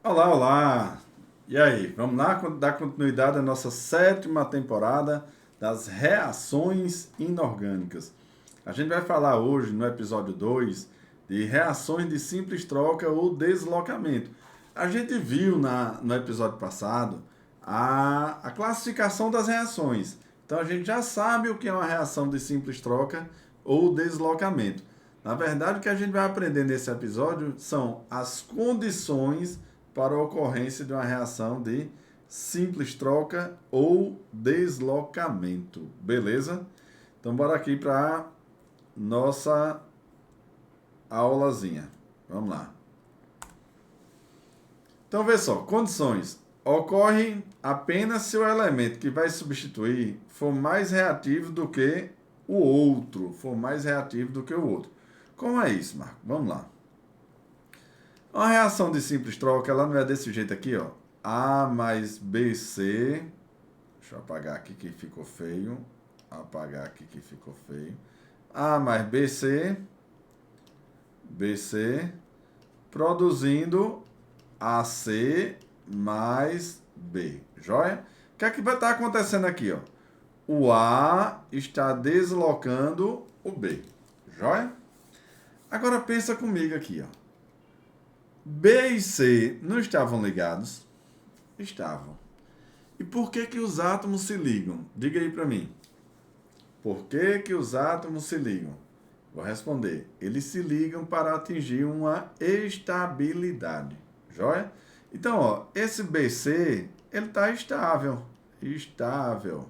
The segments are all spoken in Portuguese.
Olá, olá! E aí, vamos lá dar continuidade à nossa sétima temporada das reações inorgânicas. A gente vai falar hoje, no episódio 2 de reações de simples troca ou deslocamento. A gente viu no episódio passado a classificação das reações. Então a gente já sabe o que é uma reação de simples troca ou deslocamento. Na verdade, o que a gente vai aprender nesse episódio são as condições para a ocorrência de uma reação de simples troca ou deslocamento. Beleza? Então, bora aqui para nossa aulazinha. Vamos lá. Então, vê só, condições. Ocorrem apenas se o elemento que vai substituir for mais reativo do que o outro. For mais reativo do que o outro. Como é isso, Marco? Vamos lá. Uma reação de simples troca, ela não é desse jeito aqui, ó. A mais BC. Deixa eu apagar aqui que ficou feio. Apagar aqui que ficou feio. A mais BC. BC. Produzindo AC mais B. Joia? O que é que vai estar acontecendo aqui, ó? O A está deslocando o B. Joia? Agora pensa comigo aqui, ó. B e C não estavam ligados? Estavam. E por que que os átomos se ligam? Diga aí para mim. Por que que os átomos se ligam? Vou responder. Eles se ligam para atingir uma estabilidade. Joia? Então, ó, esse BC, ele está estável. Estável.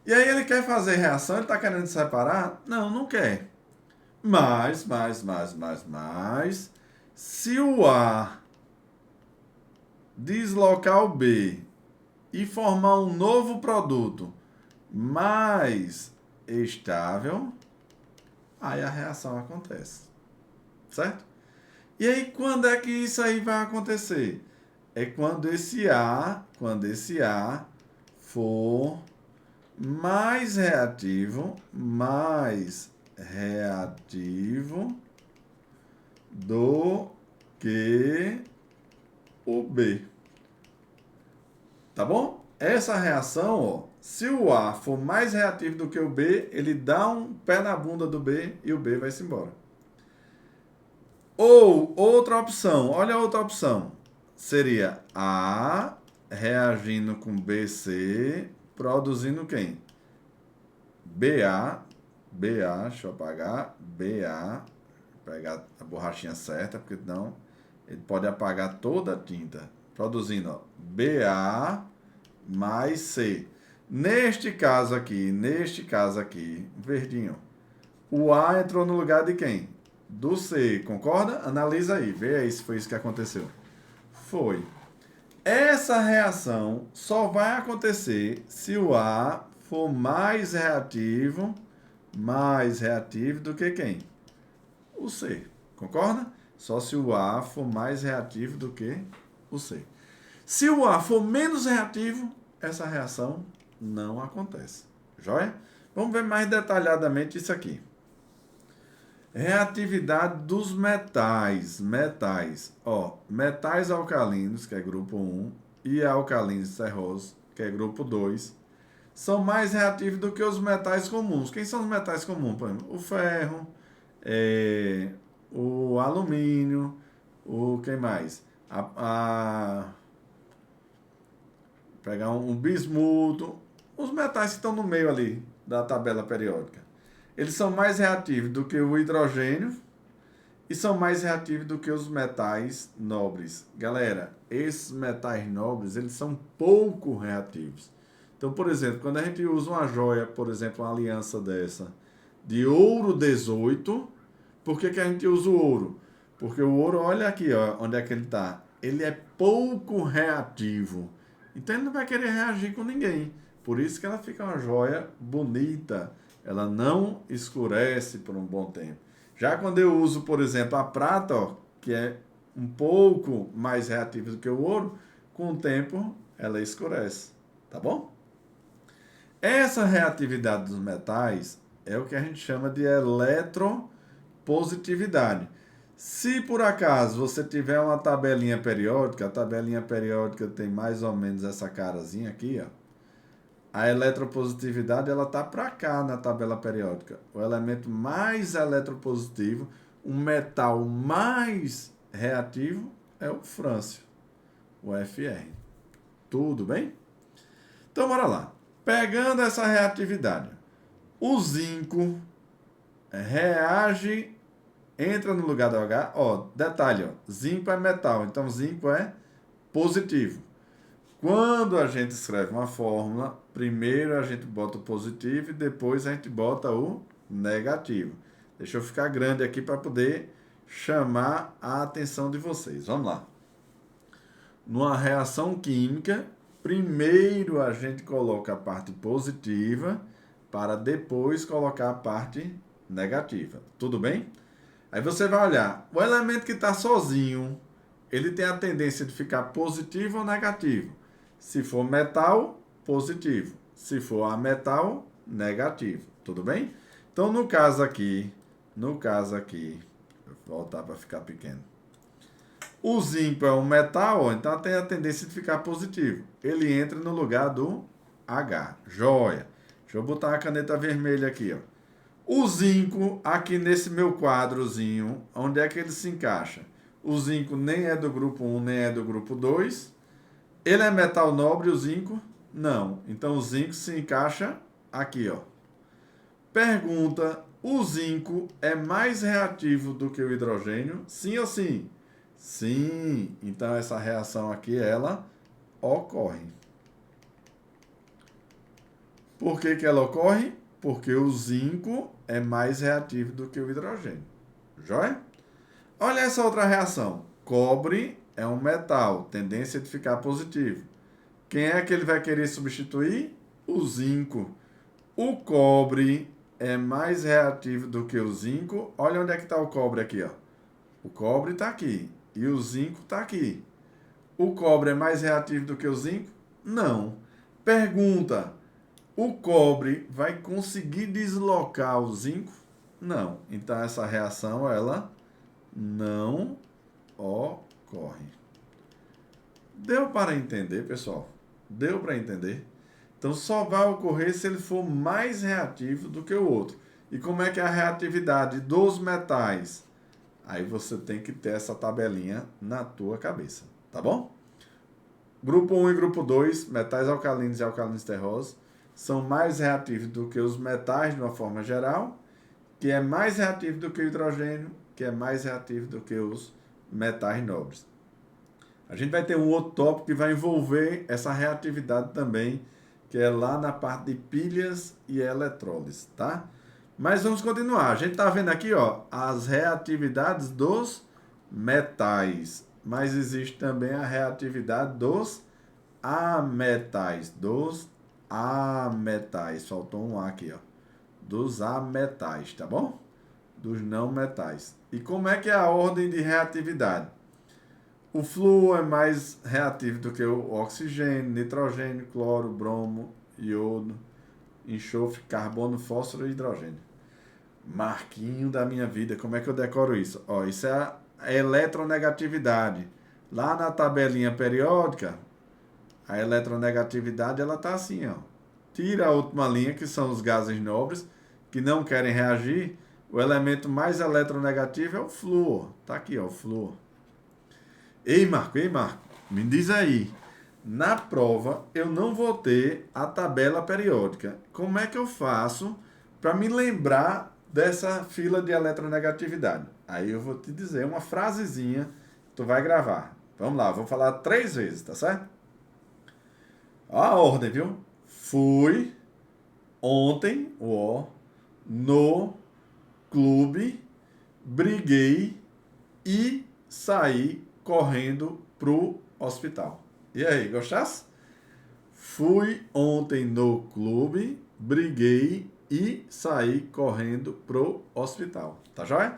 E aí ele quer fazer reação, ele está querendo se separar? Não, não quer. Mas, se o A deslocar o B e formar um novo produto mais estável, aí a reação acontece. Certo? E aí, quando é que isso aí vai acontecer? É quando esse A for mais reativo do que o B. Tá bom? Essa reação, ó, se o A for mais reativo do que o B, ele dá um pé na bunda do B e o B vai-se embora. Ou outra opção, olha a outra opção. Seria A reagindo com BC, produzindo quem? Deixa eu apagar, pegar a borrachinha certa, porque não, ele pode apagar toda a tinta. Produzindo, ó, BA mais C. Neste caso aqui, verdinho, o A entrou no lugar de quem? Do C, concorda? Analisa aí, vê aí se foi isso que aconteceu. Foi. Essa reação só vai acontecer se o A for mais reativo do que quem? O C. Concorda? Só se o A for mais reativo do que o C. Se o A for menos reativo, essa reação não acontece. Joia? Vamos ver mais detalhadamente isso aqui. Reatividade dos metais. Ó, metais alcalinos, que é grupo 1, e alcalinos serrosos, que é grupo 2, são mais reativos do que os metais comuns. Quem são os metais comuns? Por exemplo, o ferro, o alumínio, o que mais? Pegar um bismuto, os metais que estão no meio ali da tabela periódica. Eles são mais reativos do que o hidrogênio e são mais reativos do que os metais nobres. Galera, esses metais nobres, eles são pouco reativos. Então, por exemplo, quando a gente usa uma joia, por exemplo, uma aliança dessa, de ouro 18, por que que a gente usa o ouro? Porque o ouro, olha aqui, ó, onde é que ele está. Ele é pouco reativo. Então ele não vai querer reagir com ninguém. Por isso que ela fica uma joia bonita. Ela não escurece por um bom tempo. Já quando eu uso, por exemplo, a prata, ó, que é um pouco mais reativa do que o ouro, com o tempo ela escurece. Tá bom? Essa reatividade dos metais é o que a gente chama de eletropositividade. Se por acaso você tiver uma tabelinha periódica, a tabelinha periódica tem mais ou menos essa carazinha aqui, ó. A eletropositividade, ela tá para cá na tabela periódica. O elemento mais eletropositivo, o metal mais reativo é o frâncio, o Fr. Tudo bem? Então, bora lá. Pegando essa reatividade, o zinco reage, entra no lugar do H. Ó, detalhe, ó, zinco é metal, então zinco é positivo. Quando a gente escreve uma fórmula, primeiro a gente bota o positivo e depois a gente bota o negativo. Deixa eu ficar grande aqui para poder chamar a atenção de vocês. Vamos lá. Numa reação química, primeiro a gente coloca a parte positiva para depois colocar a parte negativa. Tudo bem? Aí você vai olhar, o elemento que está sozinho, ele tem a tendência de ficar positivo ou negativo. Se for metal, positivo. Se for ametal, negativo. Tudo bem? Então, no caso aqui, vou voltar para ficar pequeno. O zinco é um metal, então tem a tendência de ficar positivo. Ele entra no lugar do H. Joia. Deixa eu botar a caneta vermelha aqui, ó. O zinco, aqui nesse meu quadrozinho, onde é que ele se encaixa? O zinco nem é do grupo 1, nem é do grupo 2. Ele é metal nobre, o zinco? Não. Então, o zinco se encaixa aqui, ó. Pergunta, o zinco é mais reativo do que o hidrogênio? Sim ou sim? Sim. Então, essa reação aqui, ela ocorre. Por que que ela ocorre? Porque o zinco é mais reativo do que o hidrogênio. Joia? Olha essa outra reação. Cobre é um metal, tendência de ficar positivo. Quem é que ele vai querer substituir? O zinco. O cobre é mais reativo do que o zinco. Olha onde é que está o cobre aqui, ó. O cobre está aqui e o zinco está aqui. O cobre é mais reativo do que o zinco? Não. Pergunta, o cobre vai conseguir deslocar o zinco? Não. Então, essa reação, ela não ocorre. Deu para entender, pessoal? Deu para entender? Então, só vai ocorrer se ele for mais reativo do que o outro. E como é que é a reatividade dos metais? Aí você tem que ter essa tabelinha na tua cabeça, tá bom? Grupo 1 e grupo 2, metais alcalinos e alcalinos terrosos, são mais reativos do que os metais de uma forma geral, que é mais reativo do que o hidrogênio, que é mais reativo do que os metais nobres. A gente vai ter um outro tópico que vai envolver essa reatividade também, que é lá na parte de pilhas e eletrólise, tá? Mas vamos continuar. A gente está vendo aqui, ó, as reatividades dos metais, mas existe também a reatividade dos ametais, faltou um A aqui, ó, dos ametais, tá bom? Dos não metais. E como é que é a ordem de reatividade? O flúor é mais reativo do que o oxigênio, nitrogênio, cloro, bromo, iodo, enxofre, carbono, fósforo e hidrogênio. Marquinho da minha vida, como é que eu decoro isso? Ó, isso é a eletronegatividade. Lá na tabelinha periódica, a eletronegatividade, ela tá assim, ó. Tira a última linha, que são os gases nobres, que não querem reagir. O elemento mais eletronegativo é o flúor. Tá aqui, ó, o flúor. Ei, Marco, me diz aí. Na prova, eu não vou ter a tabela periódica. Como é que eu faço para me lembrar dessa fila de eletronegatividade? Aí eu vou te dizer uma frasezinha, tu vai gravar. Vamos lá, vou falar 3 vezes, tá certo? Ó a ordem, viu? Fui ontem, no clube, briguei e saí correndo pro hospital. E aí, gostasse? Fui ontem no clube, briguei e saí correndo pro hospital. Tá joia?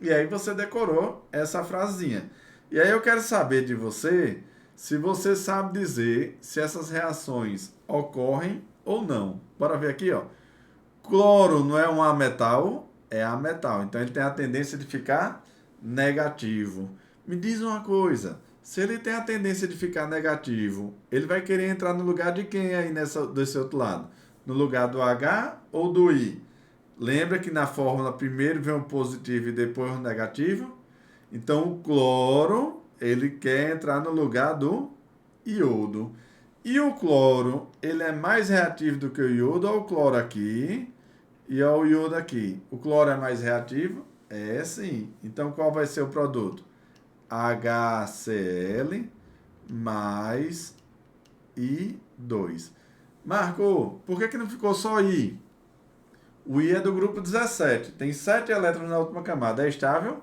E aí você decorou essa frasezinha. E aí eu quero saber de você se você sabe dizer se essas reações ocorrem ou não. Bora ver aqui, ó. Cloro não é um ametal, é ametal. Então ele tem a tendência de ficar negativo. Me diz uma coisa, se ele tem a tendência de ficar negativo, ele vai querer entrar no lugar de quem aí desse outro lado? No lugar do H ou do I? Lembra que na fórmula primeiro vem o positivo e depois o negativo? Então o cloro, ele quer entrar no lugar do iodo. E o cloro, ele é mais reativo do que o iodo. Olha o cloro aqui e olha o iodo aqui. O cloro é mais reativo? É sim. Então qual vai ser o produto? HCl mais I2. Marco, por que não ficou só I? O I é do grupo 17. Tem 7 elétrons na última camada. É estável?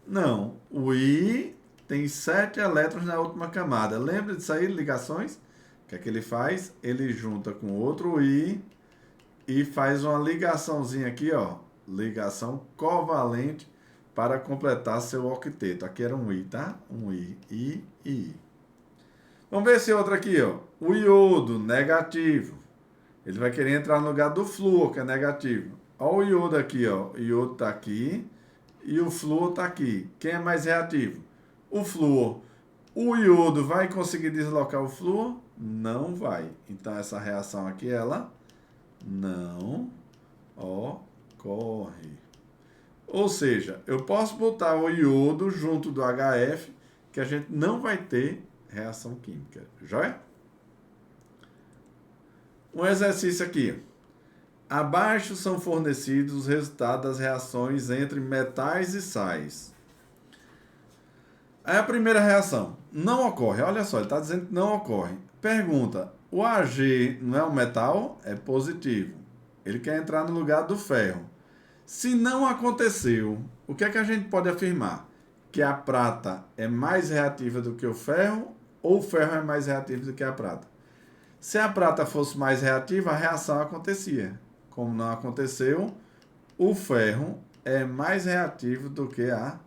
Não. O I tem 7 elétrons na última camada. Lembra disso aí, ligações? O que é que ele faz? Ele junta com outro I e faz uma ligaçãozinha aqui, ó. Ligação covalente para completar seu octeto. Aqui era um I, tá? Um I, I, I. Vamos ver esse outro aqui, ó. O iodo, negativo. Ele vai querer entrar no lugar do flúor, que é negativo. Olha o iodo aqui, ó. O iodo está aqui e o flúor está aqui. Quem é mais reativo? O flúor. O iodo vai conseguir deslocar o flúor? Não vai. Então, essa reação aqui, ela não ocorre. Ou seja, eu posso botar o iodo junto do HF, que a gente não vai ter reação química. Joia? Um exercício aqui. Abaixo são fornecidos os resultados das reações entre metais e sais. Aí a primeira reação não ocorre. Olha só, ele está dizendo que não ocorre. Pergunta, o Ag não é um metal? É positivo. Ele quer entrar no lugar do ferro. Se não aconteceu, o que é que a gente pode afirmar? Que a prata é mais reativa do que o ferro ou o ferro é mais reativo do que a prata? Se a prata fosse mais reativa, a reação acontecia. Como não aconteceu, o ferro é mais reativo do que a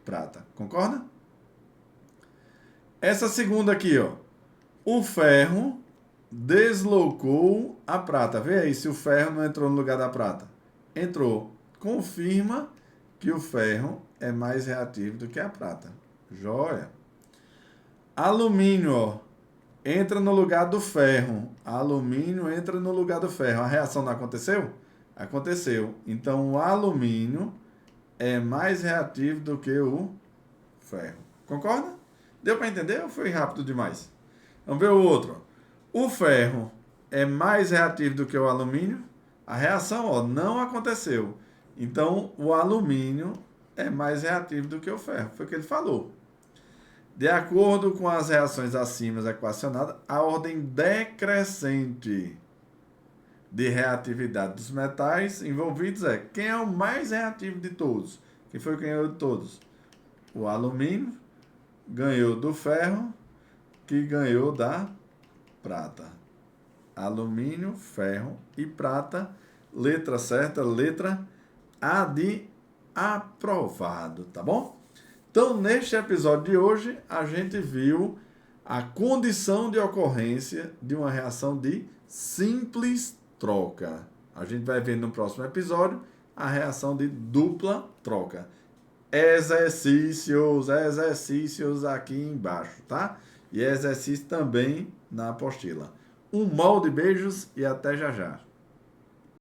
prata. Concorda? Essa segunda aqui, ó. O ferro deslocou a prata. Vê aí se o ferro não entrou no lugar da prata. Entrou. Confirma que o ferro é mais reativo do que a prata. Joia. Alumínio, ó. Entra no lugar do ferro. Alumínio entra no lugar do ferro. A reação não aconteceu? Aconteceu. Então, o alumínio é mais reativo do que o ferro. Concorda? Deu para entender ou foi rápido demais? Vamos ver o outro. O ferro é mais reativo do que o alumínio? A reação, ó, não aconteceu. Então, o alumínio é mais reativo do que o ferro. Foi o que ele falou. De acordo com as reações acima equacionadas, a ordem decrescente de reatividade dos metais envolvidos é quem é o mais reativo de todos? Quem foi quem ganhou de todos? O alumínio ganhou do ferro, que ganhou da prata. Alumínio, ferro e prata. Letra certa, letra A de aprovado, tá bom? Então, neste episódio de hoje, a gente viu a condição de ocorrência de uma reação de simples troca. A gente vai ver no próximo episódio a reação de dupla troca. Exercícios aqui embaixo, tá? E exercício também na apostila. Um molde, beijos e até já já.